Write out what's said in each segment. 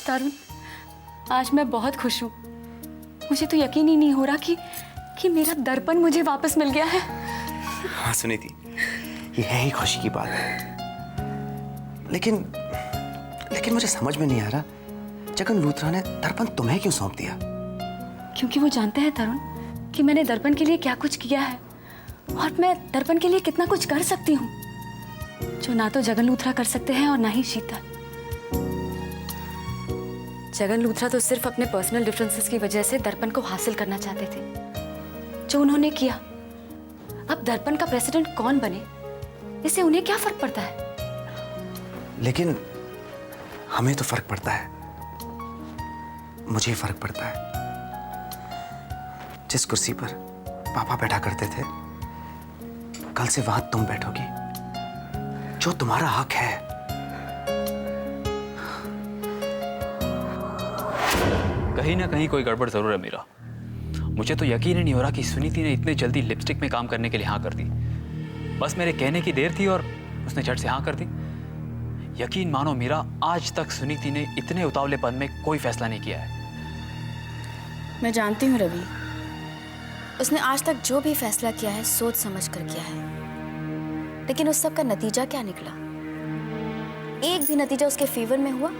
तरुण, आज मैं बहुत खुश हूँ। मुझे तो यकीन ही नहीं हो रहा कि मेरा दर्पण मुझे वापस मिल गया है। हाँ सुनीति, ये है ही खुशी की बात है। लेकिन मुझे समझ में नहीं आ रहा, जगन लूथरा ने दर्पण तुम्हें क्यों सौंप दिया? क्योंकि वो जानते हैं तरुण कि मैंने दर्पण के लिए क्या कुछ किया है और मैं दर्पण के लिए कितना कुछ कर सकती हूँ, जो ना तो जगन लूथरा कर सकते हैं और ना ही शीतल। जगन लूथरा तो सिर्फ अपने पर्सनल डिफरेंसेस की वजह से दर्पण को हासिल करना चाहते थे, जो उन्होंने किया। अब दर्पण का प्रेसिडेंट कौन बने, इससे उन्हें क्या फर्क पड़ता है? लेकिन हमें तो फर्क पड़ता है, मुझे फर्क पड़ता है। जिस कुर्सी पर पापा बैठा करते थे, कल से वहां तुम बैठोगी, जो तुम्हारा हक है। कहीं ना कहीं कोई गड़बड़ जरूर है मीरा। मुझे तो यकीन ही नहीं हो रहा कि सुनीति ने इतने जल्दी लिपस्टिक में काम करने के लिए हाँ कर दी। बस मेरे कहने की देर थी और उसने झट से हाँ कर दी। यकीन मानो मीरा, आज तक सुनीति ने इतने उतावलेपन में कोई फैसला नहीं किया है। मैं जानती हूँ रवि, उसने आज तक जो भी फैसला किया है सोच समझ कर किया है, लेकिन उस सब का नतीजा क्या निकला? एक भी नतीजा उसके फेवर में हुआ?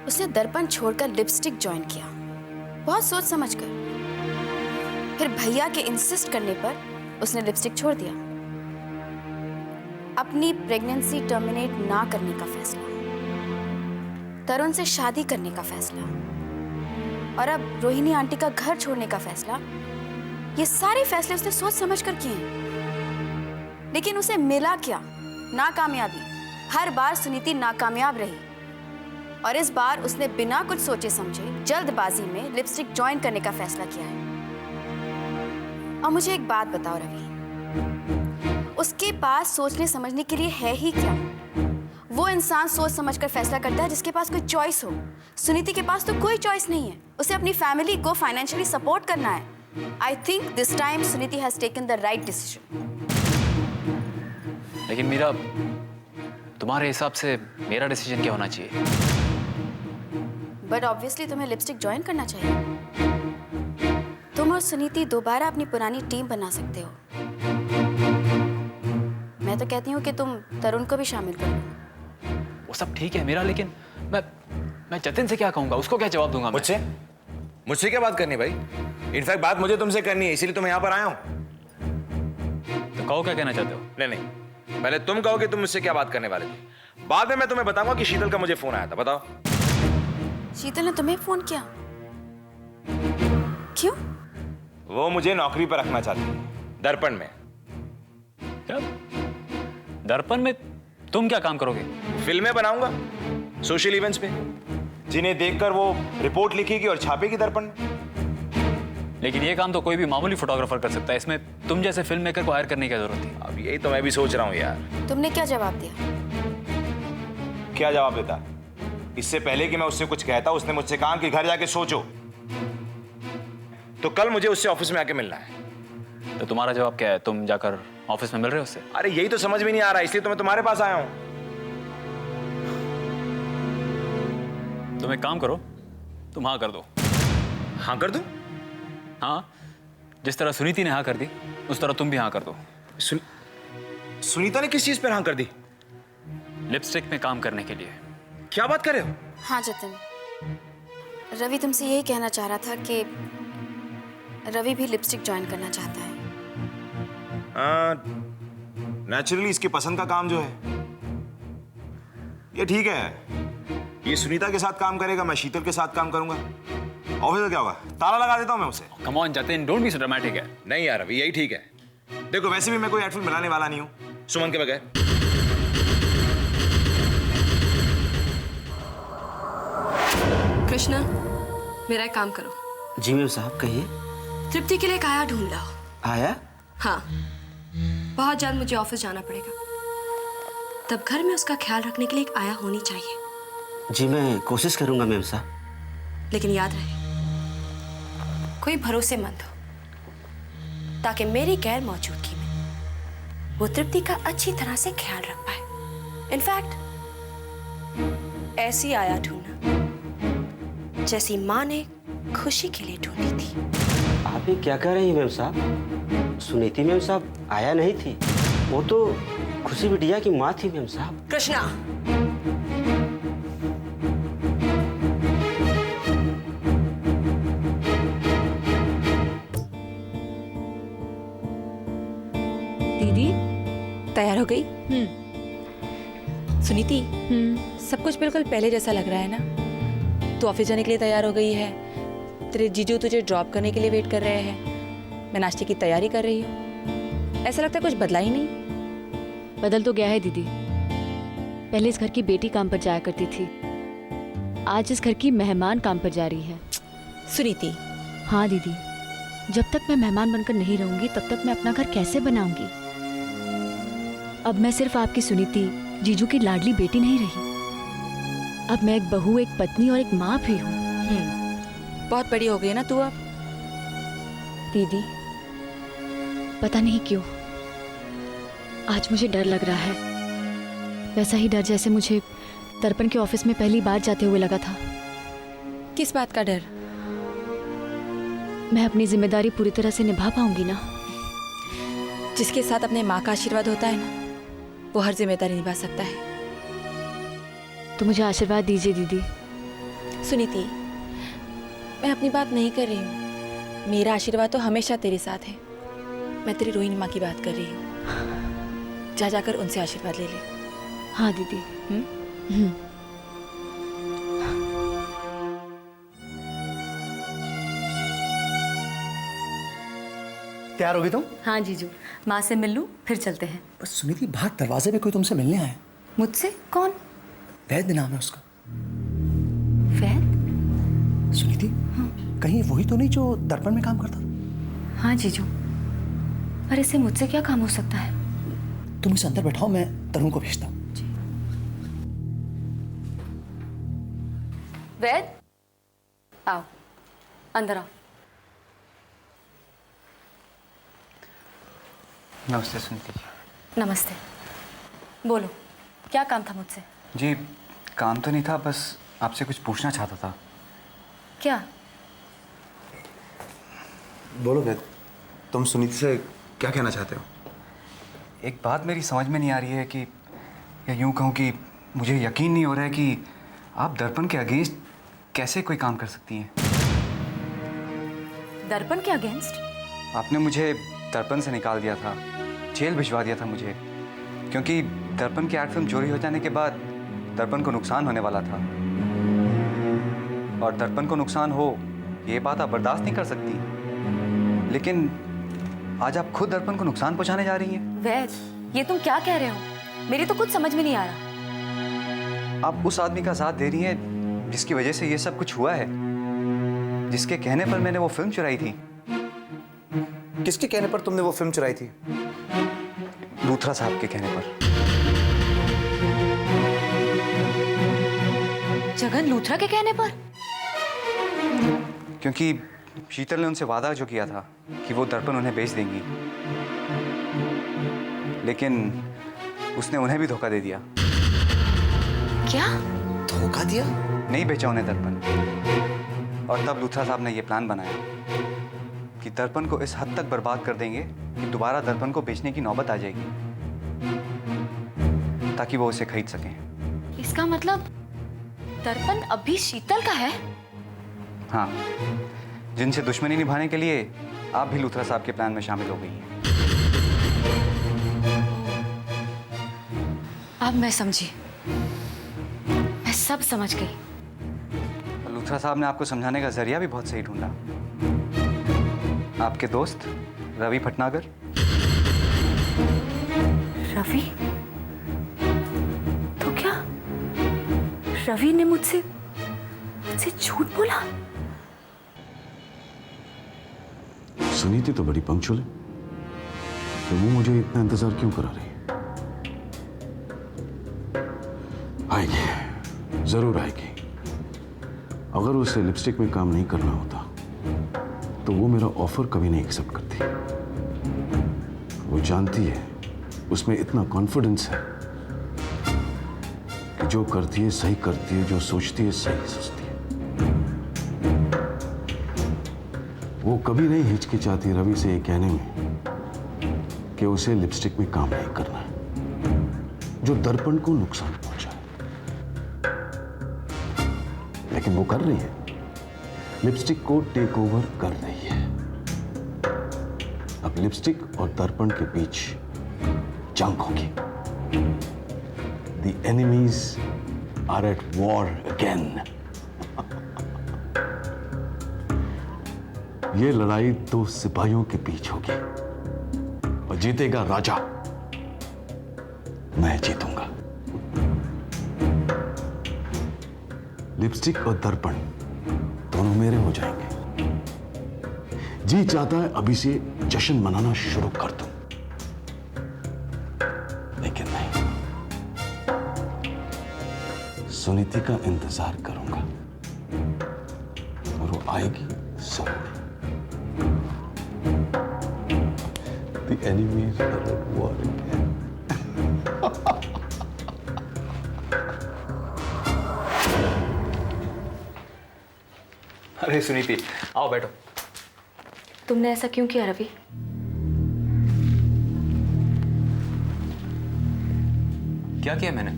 उसने दर्पण छोड़कर लिपस्टिक ज्वाइन किया, बहुत सोच समझकर। फिर भैया के इंसिस्ट करने पर उसने लिपस्टिक छोड़ दिया। अपनी प्रेगनेंसी टर्मिनेट ना करने का फैसला, तरुण से शादी करने का फैसला और अब रोहिणी आंटी का घर छोड़ने का फैसला, ये सारे फैसले उसने सोच समझ कर किए हैं। लेकिन उसे मिला क्या? नाकामयाबी। हर बार सुनीति नाकामयाब रही और इस बार उसने बिना कुछ सोचे समझे जल्दबाजी में लिपस्टिक ज्वाइन करने का फैसला किया है। और मुझे एक बात बताओ रवि, उसके पास सोचने समझने के लिए है ही क्या? वो इंसान सोच समझकर फैसला करता है जिसके पास कोई चॉइस हो। सुनीति के पास तो कोई चॉइस नहीं है। उसे अपनी फैमिली को फाइनेंशियली सपोर्ट करना है। I think this time Suniti has taken the right decision. लेकिन मीरा, तुम्हारे हिसाब से मेरा डिसीजन क्या होना चाहिए? बट ऑब्वियसली तुम्हें लिपस्टिक ज्वाइन करना चाहिए। तुम और सुनीति दोबारा अपनी पुरानी टीम बना सकते हो। मैं तो कहती हूँ कि तुम तरुण को भी शामिल कर लो। वो सब ठीक है मेरा, लेकिन मैं जतिन से क्या कहूंगा? उसको क्या जवाब दूंगा? मुझसे क्या बात करनी भाई? इनफैक्ट बात मुझे तुमसे करनी है, इसीलिए तो मैं यहाँ पर आया हूँ। तो कहो क्या कहना चाहते हो? नहीं, पहले तुम कहो कि तुम मुझसे क्या बात करने वाले थे। बाद में मैं तुम्हें बताऊंगा कि शीतल का मुझे फोन आया था। बताओ। शीतल ने तुम्हें फोन किया? क्यों? वो मुझे नौकरी पर रखना चाहती है, दर्पण में। क्या? दर्पण में तुम क्या काम करोगे? फिल्में बनाऊंगा, सोशल इवेंट्स पे, जिन्हें देखकर वो रिपोर्ट लिखेगी और छापेगी दर्पण में। लेकिन ये काम तो कोई भी मामूली फोटोग्राफर कर सकता है, इसमें तुम जैसे फिल्म मेकर को हायर करने की जरूरत थी। अब यही तो मैं भी सोच रहा हूँ यार। तुमने क्या जवाब दिया? क्या जवाब देता? इससे पहले कि मैं उससे कुछ कहता, उसने मुझसे कहा कि घर जाके सोचो। तो कल मुझे उससे ऑफिस में आके मिलना है। तो तुम्हारा जवाब क्या है? तुम जाकर ऑफिस में मिल रहे हो उससे? अरे यही तो समझ में नहीं आ रहा, इसलिए तो मैं तुम्हारे पास आया हूं। तुम एक काम करो, तुम हाँ कर दो। हाँ कर दूं? हाँ, जिस तरह सुनीति ने हाँ कर दी, उस तरह तुम भी हाँ कर दो। सुनीता ने किस चीज पर हाँ कर दी? लिपस्टिक में काम करने के लिए। क्या बात कर रहे हो? हाँ जतिन, रवि तुमसे यही कहना चाह रहा था कि रवि भी लिपस्टिक ज्वाइन करना चाहता है। नेचुरली इसकी पसंद का काम जो है ये ठीक है। ये सुनीता के साथ काम करेगा, मैं शीतल के साथ काम करूंगा। ऑफिस में क्या होगा? ताला लगा देता हूं मैं उसे। Come on Jatin, don't be so dramatic है। नहीं यार अभी यही ठीक है। देखो वैसे भी मैं कोई एड बनाने वाला नहीं हूं सुमन के बगैर। कृष्णा, मेरा एक काम करो। जी मैम साहब, कहिए। तृप्ति के लिए एक आया ढूंढ लाओ। आया? हाँ, बहुत जल्द मुझे ऑफिस जाना पड़ेगा, तब घर में उसका ख्याल रखने के लिए एक आया होनी चाहिए। जी मैं कोशिश करूंगा मैम साहब। लेकिन याद रहे, कोई भरोसेमंद हो, ताकि मेरी गैर मौजूदगी में वो तृप्ति का अच्छी तरह से ख्याल रख पाए। इनफैक्ट ऐसी आया ढूंढना जैसी माँ ने खुशी के लिए ढूंढी थी। आप ये क्या कह रही हैं मैम साहब? सुनीति मैम साहब आया नहीं थी, वो तो खुशी बिटिया की माँ थी मैम साहब। कृष्णा, दीदी। तैयार हो गई? सुनीति, सब कुछ बिल्कुल पहले जैसा लग रहा है ना? तू ऑफिस जाने के लिए तैयार हो गई है, तेरे जीजू तुझे ड्रॉप करने के लिए वेट कर रहे हैं, मैं नाश्ते की तैयारी कर रही हूँ। ऐसा लगता है कुछ बदला ही नहीं। बदल तो गया है दीदी। पहले इस घर की बेटी काम पर जाया करती थी, आज इस घर की मेहमान काम पर जा रही है। सुनीति, हाँ दीदी, जब तक मैं मेहमान बनकर नहीं रहूंगी तब तक मैं अपना घर कैसे बनाऊंगी? अब मैं सिर्फ आपकी सुनीति, जीजू की लाडली बेटी नहीं रही। अब मैं एक बहू, एक पत्नी और एक माँ भी हूँ। बहुत बड़ी हो गई है ना तू अब। दीदी, पता नहीं क्यों आज मुझे डर लग रहा है, वैसा ही डर जैसे मुझे दर्पण के ऑफिस में पहली बार जाते हुए लगा था। किस बात का डर? मैं अपनी जिम्मेदारी पूरी तरह से निभा पाऊंगी ना? जिसके साथ अपने माँ का आशीर्वाद होता है ना, वो हर जिम्मेदारी निभा सकता है। तो मुझे आशीर्वाद दीजिए दीदी। सुनीति, मैं अपनी बात नहीं कर रही हूँ, मेरा आशीर्वाद तो हमेशा तेरे साथ है। मैं तेरी रोहिणी माँ की बात कर रही हूँ। जा जाकर उनसे आशीर्वाद ले ले। हाँ दीदी। तैयार होगी तुम? हाँ जीजू, माँ से मिल लूं फिर चलते हैं। बस सुनीति, बाहर दरवाजे पे कोई तुमसे मिलने आया है। मुझसे? कौन? वैद्य नाम है उसका। वैद? सुनीति, कहीं वही तो नहीं जो दर्पण में काम करता था? हाँ जीजू, पर इससे मुझसे क्या काम हो सकता है? तुम इसे अंदर बैठाओ, मैं तरुण को भेजता हूँ। वैद, आओ अंदर आओ। नमस्ते सुनीति जी। नमस्ते। बोलो, क्या काम था मुझसे? जी, काम तो नहीं था, बस आपसे कुछ पूछना चाहता था। क्या? बोलो वैद, तुम सुनीति से क्या कहना चाहते हो? एक बात मेरी समझ में नहीं आ रही है कि, या यूँ कहूँ कि मुझे यकीन नहीं हो रहा है कि आप दर्पण के अगेंस्ट कैसे कोई काम कर सकती हैं। दर्पण के अगेंस्ट? आपने मुझे दर्पण से निकाल दिया था, जेल भिजवा दिया था मुझे, क्योंकि दर्पण की आर्ट फिल्म चोरी हो जाने के बाद दर्पण को नुकसान होने वाला था, और दर्पण को नुकसान हो ये बात आप बर्दाश्त नहीं कर सकती, लेकिन आज आप खुद दर्पण को नुकसान पहुंचाने जा रही हैं। वैद, ये तुम क्या कह रहे हो? मेरी तो कुछ समझ में नहीं आ रहा। आप उस आदमी का साथ दे रही हैं जिसकी वजह से ये सब कुछ हुआ है, जिसके कहने पर मैंने वो फिल्म चुराई थी। किसके कहने पर तुमने वो फिल्म चुराई थी? लूथरा साहब के कहने पर। जगन लूथरा के कहने पर? क्योंकि शीतल ने उनसे वादा जो किया था कि वो दर्पण उन्हें बेच देंगी, लेकिन उसने उन्हें भी धोखा दे दिया। क्या? धोखा दिया? नहीं बेचा उन्हें दर्पण। और तब लूथरा साहब ने ये प्लान बनाया कि दर्पण को इस हद तक बर्बाद कर देंगे कि दोबारा दर्पण को बेचने की नौबत आ जाएगी, ताकि वो उसे खरीद सकें। इसका मतलब दर्पण अभी शीतल का है? हाँ, जिनसे दुश्मनी निभाने के लिए आप भी लूथरा साहब के प्लान में शामिल हो गई हैं। अब मैं समझी, मैं सब समझ गई। लूथरा साहब ने आपको समझाने का जरिया भी बहुत सही ढूंढा। आपके दोस्त रवि भटनागर। रवि? तो क्या रवि ने मुझसे झूठ बोला? सुनीति तो बड़ी पंक्चुअल है, तो वो मुझे इतना इंतजार क्यों करा रही है? आएगी, जरूर आएगी। अगर उसे लिपस्टिक में काम नहीं करना होता तो वो मेरा ऑफर कभी नहीं एक्सेप्ट करती। वो जानती है, उसमें इतना कॉन्फिडेंस है कि कि जो करती है सही करती है, जो सोचती है सही सोचती है। वो कभी नहीं हिचकिचाती रवि से ये कहने में कि उसे लिपस्टिक में काम नहीं करना है जो दर्पण को नुकसान पहुंचाए, लेकिन वो कर रही है, लिपस्टिक को टेक ओवर कर रही है। अब लिपस्टिक और दर्पण के बीच जंग होगी। The enemies are at war again. ये लड़ाई दो सिपाहियों के बीच होगी और जीतेगा राजा, मैं जीतूंगा। लिपस्टिक और दर्पण दोनों मेरे हो जाएंगे। जी चाहता है अभी से जश्न मनाना शुरू कर दूं, लेकिन नहीं, सुनीति का इंतजार करूंगा और वो आएगी जरूर। The enemies are at war again. अरे सुनीति, आओ बैठो। तुमने ऐसा क्यों किया रवि? क्या किया मैंने?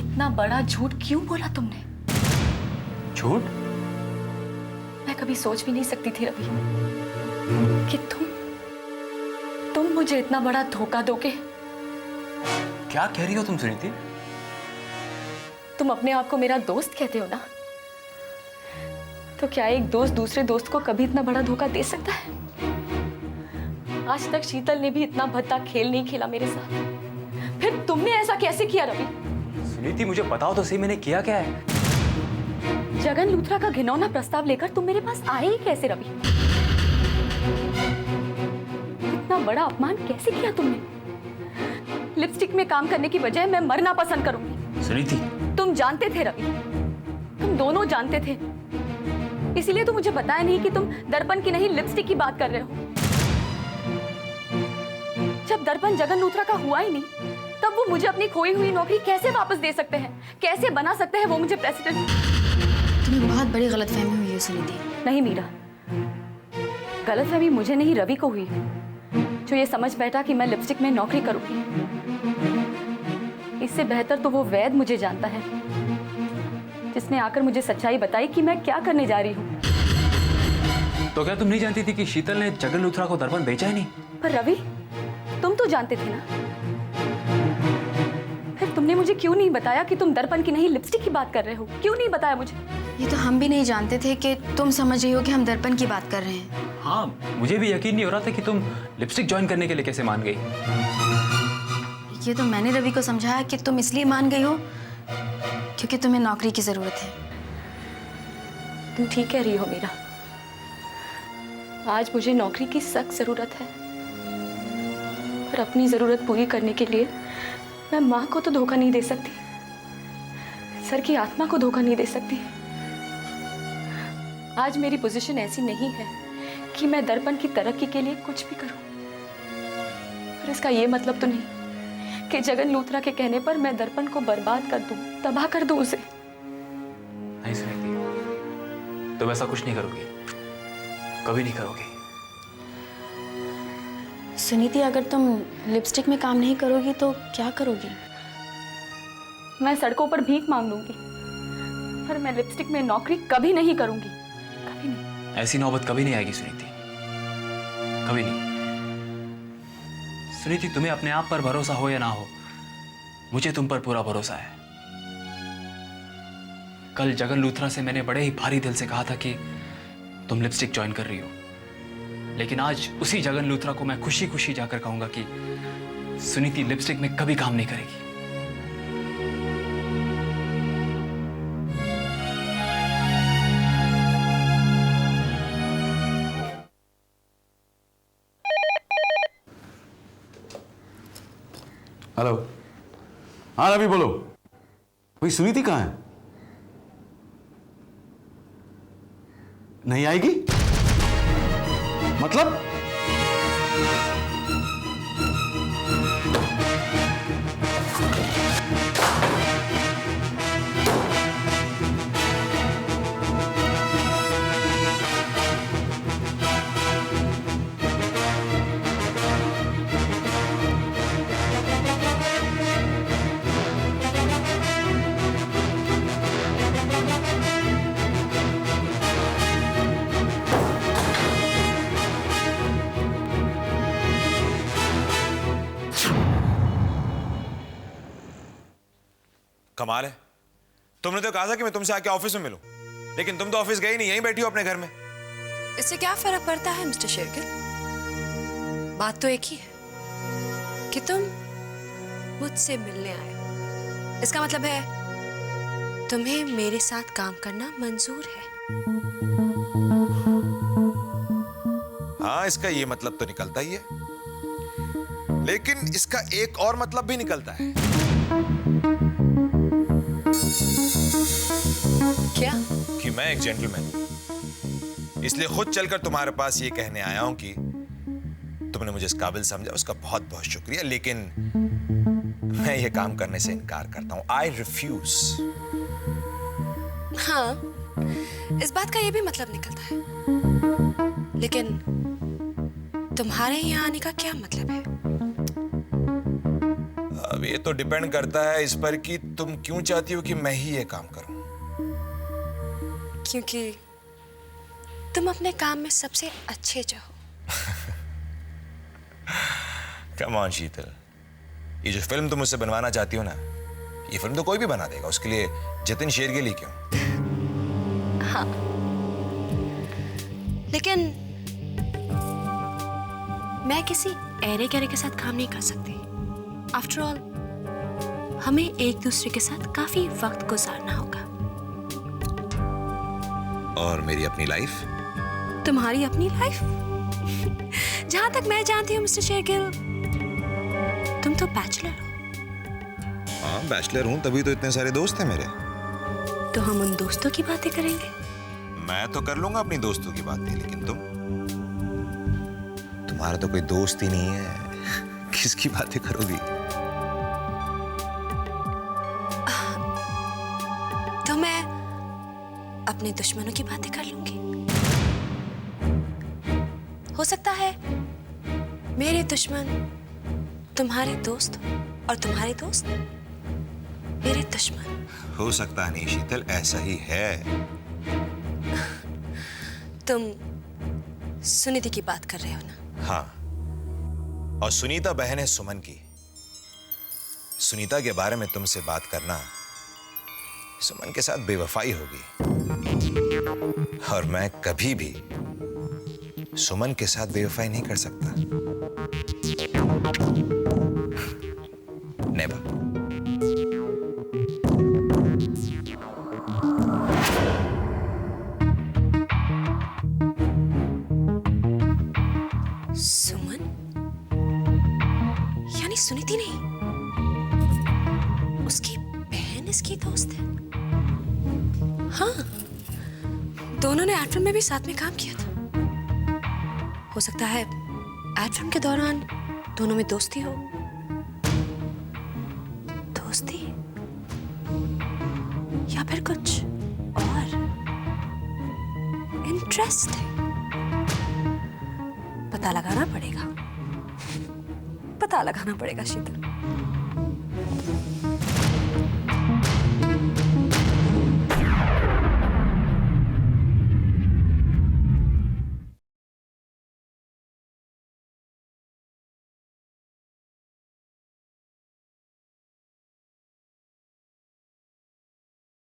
इतना बड़ा झूठ क्यों बोला तुमने? झूठ? मैं कभी सोच भी नहीं सकती थी रवि कि तुम मुझे इतना बड़ा धोखा दोगे। क्या कह रही हो तुम सुनीति? तुम अपने आप को मेरा दोस्त कहते हो ना, तो क्या एक दोस्त दूसरे दोस्त को कभी इतना बड़ा धोखा दे सकता है? आज तक शीतल ने भी इतना भद्दा खेल नहीं खेला मेरे साथ, फिर तुमने ऐसा कैसे किया रवि? सुनीति मुझे बताओ तो सही, मैंने किया क्या है? जगन लूथरा का घिनौना प्रस्ताव लेकर तुम मेरे पास आए ही कैसे रवि? इतना बड़ा अपमान कैसे किया तुमने? लिपस्टिक में काम करने की बजाय मैं मरना पसंद करूंगी। सुनीति, तुम जानते थे रवि, तुम दोनों जानते थे, इसीलिए तो मुझे बताया नहीं कि तुम दर्पण की नहीं लिपस्टिक की बात कर रहे हो। जब दर्पण जगन लूथरा का हुआ ही नहीं, तब वो मुझे अपनी खोई हुई नौकरी कैसे वापस दे सकते हैं? कैसे बना सकते हैं वो मुझे प्रेसिडेंट? तुम्हें बहुत बड़ी गलतफहमी हुई है सुनीति। नहीं मीरा, गलतफहमी मुझे नहीं रवि को हुई, जो ये समझ बैठा कि मैं लिपस्टिक में नौकरी करूंगी। इससे बेहतर तो वो वैद मुझे जानता है, जिसने आकर मुझे सच्चाई बताई कि मैं क्या करने जा रही हूँ। तो क्या तुम नहीं जानती थी कि शीतल ने जगन लूथरा को दर्पण बेचा ही नहीं? पर रवि, तुम तो जानते थे ना, फिर तुमने मुझे क्यों नहीं बताया कि तुम दर्पण की नहीं लिपस्टिक की बात कर रहे हो? क्यों नहीं बताया मुझे? ये तो हम भी नहीं जानते थे कि तुम समझ रही हो कि हम दर्पण की बात कर रहे हैं। हाँ, मुझे भी यकीन नहीं हो रहा था कि तुम लिपस्टिक ज्वाइन करने के लिए कैसे मान गई। ये तो मैंने रवि को समझाया कि तुम इसलिए मान गई हो क्योंकि तुम्हें नौकरी की जरूरत है। तुम ठीक कह रही हो मीरा, आज मुझे नौकरी की सख्त जरूरत है, पर अपनी जरूरत पूरी करने के लिए मैं माँ को तो धोखा नहीं दे सकती, सर की आत्मा को धोखा नहीं दे सकती। आज मेरी पोजीशन ऐसी नहीं है कि मैं दर्पण की तरक्की के लिए कुछ भी करूं, पर इसका ये मतलब तो नहीं कि जगन लूथरा के कहने पर मैं दर्पण को बर्बाद कर दूं, तबाह कर दूं उसे। नहीं सुनीति, तुम ऐसा कुछ नहीं करोगी, कभी नहीं करोगी। सुनीति, अगर तुम लिपस्टिक में काम नहीं करोगी तो क्या करोगी? मैं सड़कों पर भीख मांग लूंगी, पर मैं लिपस्टिक में नौकरी कभी नहीं करूंगी, कभी नहीं। ऐसी नौबत कभी नहीं आएगी सुनीति, कभी नहीं। सुनीति, तुम्हें अपने आप पर भरोसा हो या ना हो, मुझे तुम पर पूरा भरोसा है। कल जगन लूथरा से मैंने बड़े ही भारी दिल से कहा था कि तुम लिपस्टिक ज्वाइन कर रही हो, लेकिन आज उसी जगन लूथरा को मैं खुशी खुशी जाकर कहूंगा कि सुनीति लिपस्टिक में कभी काम नहीं करेगी। हेलो, हाँ रवि बोलो। भाई सुनीति कहाँ है? नहीं आएगी मतलब? कमाल है, तुमने तो कहा था कि मैं तुमसे आके ऑफिस में मिलूं, लेकिन तुम तो ऑफिस गई नहीं, यहीं बैठी हो अपने घर में। इससे क्या फर्क पड़ता है मिस्टर शेरगिल? बात तो एक ही है कि तुम मुझसे मिलने आए हो। इसका मतलब है तुम्हें मेरे साथ काम करना मंजूर है। हाँ, इसका ये मतलब तो निकलता ही है, लेकिन इसका एक और मतलब भी निकलता है। क्या? कि मैं एक जेंटलमैन हूं, इसलिए खुद चलकर तुम्हारे पास ये कहने आया हूं कि तुमने मुझे इस काबिल समझा, उसका बहुत बहुत शुक्रिया, लेकिन मैं ये काम करने से इनकार करता हूं। I refuse. हाँ, इस बात का ये भी मतलब निकलता है, लेकिन तुम्हारे यहाँ आने का क्या मतलब है? अब ये तो डिपेंड करता है इस पर कि तुम क्यों चाहती हो कि मैं ही ये काम करूं। क्योंकि तुम अपने काम में सबसे अच्छे जो हो। कम ऑन शीतल, ये जो फिल्म तुम मुझसे बनवाना चाहती हो ना, ये फिल्म तो कोई भी बना देगा, उसके लिए जतिन शेरगिल ही क्यों? हाँ, लेकिन मैं किसी ऐरे गैरे के साथ काम नहीं कर सकती। आफ्टर ऑल, हमें एक दूसरे के साथ काफी वक्त गुजारना होगा। और मेरी अपनी लाइफ? तुम्हारी अपनी लाइफ? जहां तक मैं जानती हूँ मिस्टर शेरगिल, तुम तो बैचलर हो। हाँ, बैचलर हूं, तभी तो इतने सारे दोस्त हैं मेरे। तो हम उन दोस्तों की बातें करेंगे। मैं तो कर लूंगा अपनी दोस्तों की बातें, लेकिन तुम्हारा तो कोई दोस्त ही नहीं है, किसकी बातें करोगी? तो मैं अपने दुश्मनों की बातें कर लूंगी। हो सकता है मेरे दुश्मन तुम्हारे दोस्त और तुम्हारे दोस्त मेरे दुश्मन। हो सकता नहीं शीतल, ऐसा ही है। तुम सुनीति की बात कर रहे हो ना? हाँ, और सुनीता बहन है सुमन की। सुनीता के बारे में तुमसे बात करना सुमन के साथ बेवफाई होगी, और मैं कभी भी सुमन के साथ बेवफाई नहीं कर सकता। नेवर। सुमन? यानी सुनीति नहीं, उसकी बहन इसकी दोस्त है। हाँ, दोनों ने एड फिल्म में भी साथ में काम किया था। हो सकता है एड फिल्म के दौरान दोनों में दोस्ती हो। दोस्ती या फिर कुछ और इंटरेस्टिंग। पता लगाना पड़ेगा, पता लगाना पड़ेगा शीतल।